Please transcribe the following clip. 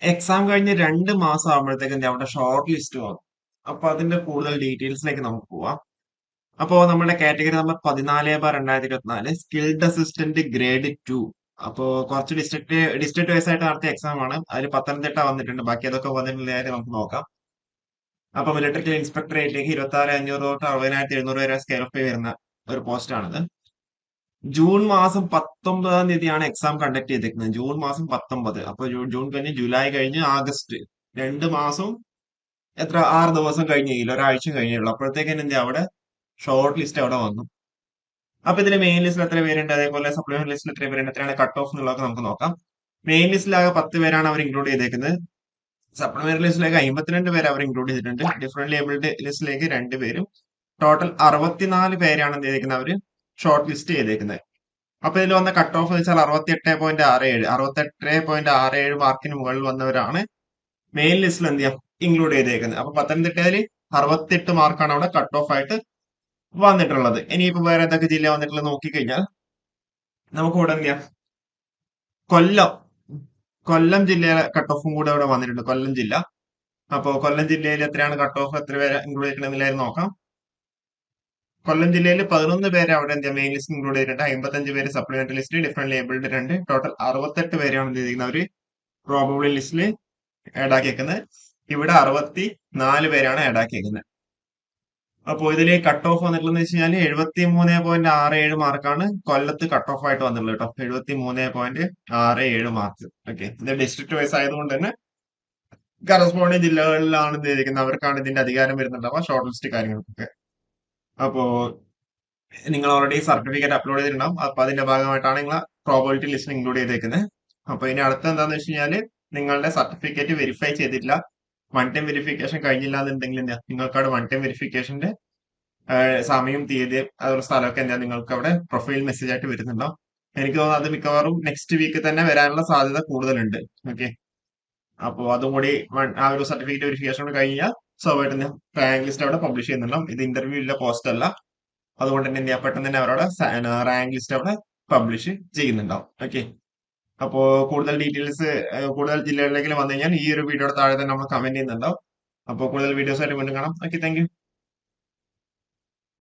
Exam കഴിഞ്ഞ് 2 മാസം ആകുമ്പോഴത്തേക്കും അവിടെ ഷോർട്ട് ലിസ്റ്റ് വന്നു. അപ്പൊ അതിന്റെ കൂടുതൽ ഡീറ്റെയിൽസിലേക്ക് നമുക്ക് പോവാം. അപ്പോ നമ്മുടെ category number 14/2024 skilled assistant grade 2. അപ്പോ കുറച്ച് ഡിസ്ട്രിക്ട് വൈസ് ആയിട്ട് നടത്തിയ എക്സാം ആണ്. അതിൽ പത്തനംതിട്ട വന്നിട്ടുണ്ട്. ബാക്കി അതൊക്കെ വന്നിട്ടുള്ള കാര്യം നമുക്ക് നോക്കാം. അപ്പൊ ഇലക്ട്രിക്കൽ ഇൻസ്പെക്ടറേറ്റിലേക്ക് 26,500 തൊട്ട് 60,700 വരെ സ്കെയിൽ ഓഫ് പേ വരുന്ന ഒരു പോസ്റ്റാണിത്. ജൂൺ മാസം 19-ാം തീയതിയാണ് എക്സാം കണ്ടക്ട് ചെയ്തിരിക്കുന്നത്. ജൂൺ മാസം 19. അപ്പൊ ജൂൺ കഴിഞ്ഞ് ജൂലൈ കഴിഞ്ഞ് ആഗസ്റ്റ് 2 മാസം, എത്ര 6 ദിവസം കഴിഞ്ഞില്ല, ഒരാഴ്ച കഴിഞ്ഞുള്ളൂ. അപ്പോഴത്തേക്കും എന്താ അവിടെ ഷോർട്ട് ലിസ്റ്റ് അവിടെ വന്നു. അപ്പൊ ഇതിൽ മെയിൻ ലിസ്റ്റിൽ എത്ര പേരുണ്ട്, അതേപോലെ സപ്ലിമെന്റ് ലിസ്റ്റിൽ എത്ര പേരുണ്ട്, എത്രയാണ് കട്ട് ഓഫ് എന്നുള്ളതൊക്കെ നമുക്ക് നോക്കാം. മെയിൻ ലിസ്റ്റിലാകെ 10 പേരാണ് അവർ ഇൻക്ലൂഡ് ചെയ്തേക്കുന്നത്. സപ്ലിമെന്ററി ലിസ്റ്റിലേക്ക് 52 പേര് അവർ ഇൻക്ലൂഡ് ചെയ്തിട്ടുണ്ട്. ഡിഫറെന്റ് ലേബിൾഡ് ലിസ്റ്റിലേക്ക് 2 പേരും. ടോട്ടൽ 64 പേരാണ് എന്ത് ചെയ്തേക്കുന്നത്, അവര് ഷോർട്ട് ലിസ്റ്റ് ചെയ്തേക്കുന്നത്. അപ്പൊ ഇതിൽ വന്ന കട്ട് ഓഫ് എന്ന് വെച്ചാൽ 68.67 മാർക്കിന് മുകളിൽ വന്നവരാണ് മെയിൻ ലിസ്റ്റിൽ എന്ത് ചെയ്യാം ഇൻക്ലൂഡ് ചെയ്തേക്കുന്നത്. അപ്പൊ പത്തനംതിട്ടയിൽ 68 മാർക്കാണ് അവിടെ കട്ട് ഓഫ് ആയിട്ട് വന്നിട്ടുള്ളത്. ഇനിയിപ്പോ വേറെ ഏതൊക്കെ ജില്ല വന്നിട്ടുള്ളത് നോക്കിക്കഴിഞ്ഞാൽ നമുക്ക് ഇവിടെ എന്ത് ചെയ്യാം, കൊല്ലം കൊല്ലം ജില്ലയിലെ കട്ട് ഓഫും കൂടെ ഇവിടെ വന്നിട്ടുണ്ട്. കൊല്ലം ജില്ല. അപ്പോ കൊല്ലം ജില്ലയിൽ എത്രയാണ് കട്ട് ഓഫ്, എത്ര പേര് ഇൻക്ലൂഡ് ചെയ്തിട്ടുണ്ടെന്നില്ലായിരുന്നു നോക്കാം. കൊല്ലം ജില്ലയിൽ 11 പേര് അവിടെ എന്താ മെയിൻ ലിസ്റ്റ് ഇൻക്ലൂഡ് ചെയ്തിട്ടുണ്ട്. 55 പേര് supplementary list, different labelled 2. Total 68 പേരെയാണ് എന്ത് ചെയ്തിരിക്കുന്നത്, അവര് പ്രോബബിളി ലിസ്റ്റിൽ ആഡ് ആക്കിയേക്കുന്നത്. ഇവിടെ 64 പേരാണ് ആഡ് ആക്കിയേക്കുന്നത്. അപ്പോ ഇതില് കട്ട് ഓഫ് വന്നിട്ടുള്ളത് വെച്ച് കഴിഞ്ഞാൽ 73.67 മാർക്കാണ് കൊല്ലത്ത് കട്ട് ഓഫ് ആയിട്ട് വന്നിട്ടുള്ളത് കേട്ടോ. 73.67 മാർക്ക്. ഓക്കെ, ഇത് ഡിസ്ട്രിക്ട് വൈസ് ആയതുകൊണ്ട് തന്നെ കറസ്പോണ്ടിങ് ജില്ലകളിലാണ് ഇത് ചെയ്തിരിക്കുന്നത്. അവർക്കാണ് ഇതിന്റെ അധികാരം വരുന്നുണ്ടാവുക ഷോർട്ട് ലിസ്റ്റ് കാര്യങ്ങൾക്കൊക്കെ. അപ്പോ നിങ്ങൾ ഓൾറെഡി സർട്ടിഫിക്കറ്റ് അപ്ലോഡ് ചെയ്തിട്ടുണ്ടാവും. അപ്പൊ അതിന്റെ ഭാഗമായിട്ടാണ് നിങ്ങൾ പ്രോബിലിറ്റി ലിസ്റ്റ് ഇൻക്ലൂഡ് ചെയ്തേക്കുന്നത്. അപ്പൊ ഇനി അടുത്ത എന്താന്ന് വെച്ച് കഴിഞ്ഞാല് നിങ്ങളുടെ സർട്ടിഫിക്കറ്റ് വെരിഫൈ ചെയ്തിട്ടില്ല, വൺ ടൈം വെരിഫിക്കേഷൻ കഴിഞ്ഞില്ല എന്നുണ്ടെങ്കിൽ എന്താ നിങ്ങൾക്ക് അവിടെ വൺ ടൈം വെരിഫിക്കേഷന്റെ സമയം, തീയതി, അതുപോലെ സ്ഥലമൊക്കെ എന്താ നിങ്ങൾക്ക് അവിടെ പ്രൊഫൈൽ മെസ്സേജ് ആയിട്ട് വരുന്നുണ്ടാവും. എനിക്ക് തോന്നുന്നു അത് മിക്കവാറും നെക്സ്റ്റ് വീക്ക് തന്നെ വരാനുള്ള സാധ്യത കൂടുതലുണ്ട്. ഓക്കെ, അപ്പോൾ അതും കൂടി ആ ഒരു സർട്ടിഫിക്കറ്റ് വെരിഫിക്കേഷൻ കൂടി കഴിഞ്ഞാൽ സ്വാഭാവികമായിട്ടും റാങ്ക് ലിസ്റ്റ് അവിടെ പബ്ലിഷ് ചെയ്യുന്നുണ്ടാവും. ഇത് ഇന്റർവ്യൂ ഇല്ല, പോസ്റ്റ് അല്ല. അതുകൊണ്ട് തന്നെ എന്ത് ചെയ്യാം, പെട്ടെന്ന് തന്നെ അവരുടെ റാങ്ക് ലിസ്റ്റ് അവിടെ പബ്ലിഷ് ചെയ്യുന്നുണ്ടാവും. ഓക്കെ, അപ്പോ കൂടുതൽ ഡീറ്റെയിൽസ്, കൂടുതൽ ജില്ലകളിലേക്ക് വന്നു കഴിഞ്ഞാൽ ഈ ഒരു വീഡിയോയുടെ താഴെ തന്നെ നമ്മൾ കമന്റ് ചെയ്യുന്നുണ്ടാവും. അപ്പോൾ കൂടുതൽ വീഡിയോസ് ആയിട്ട് വീണ്ടും കാണാം. Okay, thank you.